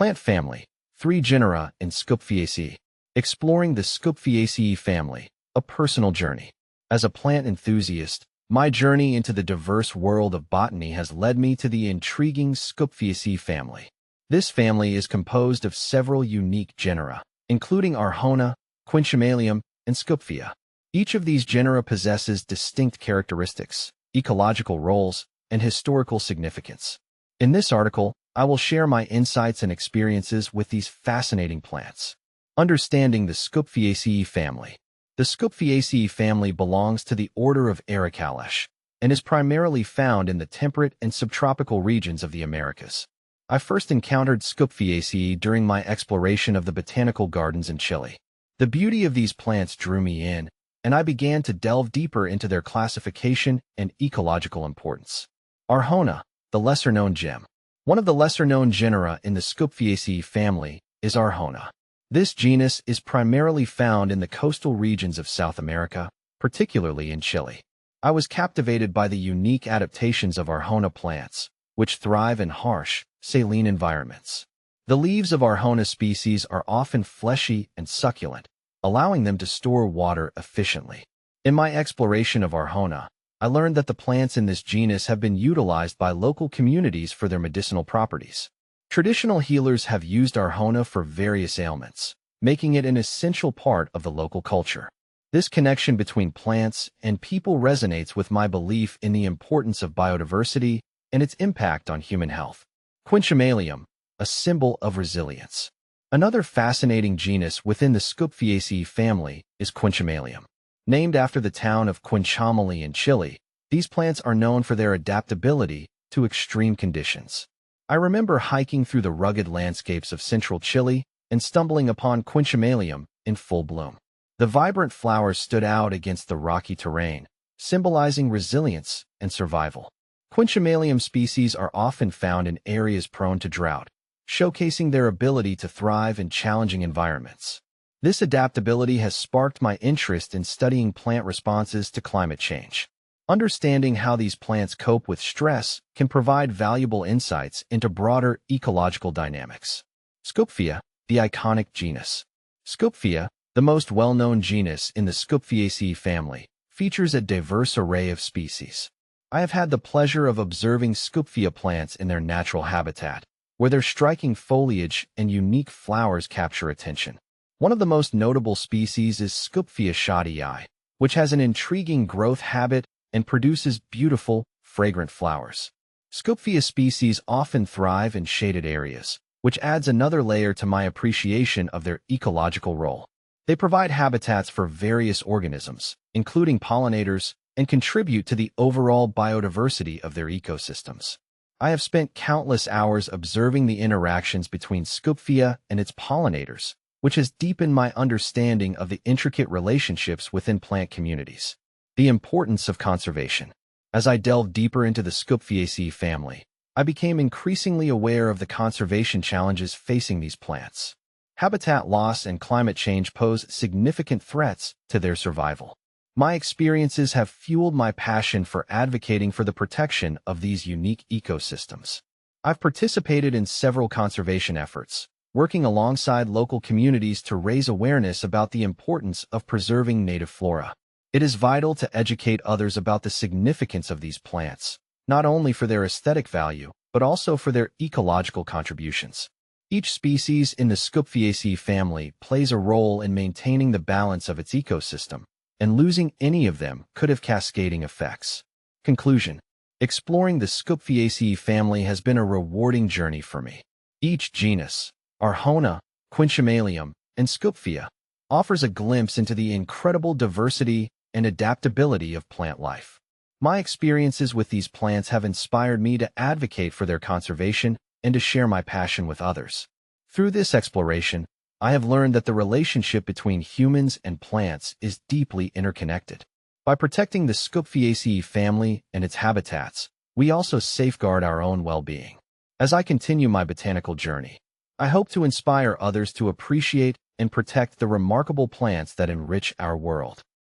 Plant family, 3 genera in Schoepfiaceae. Exploring the Schoepfiaceae family, a personal journey. As a plant enthusiast, my journey into the diverse world of botany has led me to the intriguing Schoepfiaceae family. This family is composed of several unique genera, including Arjona, Quinchemalium, and Schoepfia. Each of these genera possesses distinct characteristics, ecological roles, and historical significance. In this article, I will share my insights and experiences with these fascinating plants. Understanding the Schoepfiaceae family. The Schoepfiaceae family belongs to the order of Ericaleae and is primarily found in the temperate and subtropical regions of the Americas. I first encountered Schoepfiaceae during my exploration of the botanical gardens in Chile. The beauty of these plants drew me in, and I began to delve deeper into their classification and ecological importance. Arjona, the lesser-known gem. One of the lesser-known genera in the Schoepfiaceae family is Arjona. This genus is primarily found in the coastal regions of South America, particularly in Chile. I was captivated by the unique adaptations of Arjona plants, which thrive in harsh, saline environments. The leaves of Arjona species are often fleshy and succulent, allowing them to store water efficiently. In my exploration of Arjona, I learned that the plants in this genus have been utilized by local communities for their medicinal properties. Traditional healers have used Arjona for various ailments, making it an essential part of the local culture. This connection between plants and people resonates with my belief in the importance of biodiversity and its impact on human health. Quinchemalium, a symbol of resilience. Another fascinating genus within the Schoepfiaceae family is Quinchemalium. Named after the town of Quinchomali in Chile, these plants are known for their adaptability to extreme conditions. I remember hiking through the rugged landscapes of central Chile and stumbling upon Quinchemalium in full bloom. The vibrant flowers stood out against the rocky terrain, symbolizing resilience and survival. Quinchemalium species are often found in areas prone to drought, showcasing their ability to thrive in challenging environments. This adaptability has sparked my interest in studying plant responses to climate change. Understanding how these plants cope with stress can provide valuable insights into broader ecological dynamics. Schoepfia, the iconic genus. Schoepfia, the most well-known genus in the Schoepfiaceae family, features a diverse array of species. I have had the pleasure of observing Schoepfia plants in their natural habitat, where their striking foliage and unique flowers capture attention. One of the most notable species is Schoepfiaceae, which has an intriguing growth habit and produces beautiful, fragrant flowers. Schoepfia species often thrive in shaded areas, which adds another layer to my appreciation of their ecological role. They provide habitats for various organisms, including pollinators, and contribute to the overall biodiversity of their ecosystems. I have spent countless hours observing the interactions between Schoepfia and its pollinators, which has deepened my understanding of the intricate relationships within plant communities. The importance of conservation. As I delved deeper into the Schoepfiaceae family, I became increasingly aware of the conservation challenges facing these plants. Habitat loss and climate change pose significant threats to their survival. My experiences have fueled my passion for advocating for the protection of these unique ecosystems. I've participated in several conservation efforts, working alongside local communities to raise awareness about the importance of preserving native flora. It is vital to educate others about the significance of these plants, not only for their aesthetic value, but also for their ecological contributions. Each species in the Schoepfiaceae family plays a role in maintaining the balance of its ecosystem, and losing any of them could have cascading effects. Conclusion. Exploring the Schoepfiaceae family has been a rewarding journey for me. Each genus, Arjona, Quinchemalium, and Schoepfia, offers a glimpse into the incredible diversity and adaptability of plant life. My experiences with these plants have inspired me to advocate for their conservation and to share my passion with others. Through this exploration, I have learned that the relationship between humans and plants is deeply interconnected. By protecting the Schoepfiaceae family and its habitats, we also safeguard our own well-being. As I continue my botanical journey, I hope to inspire others to appreciate and protect the remarkable plants that enrich our world.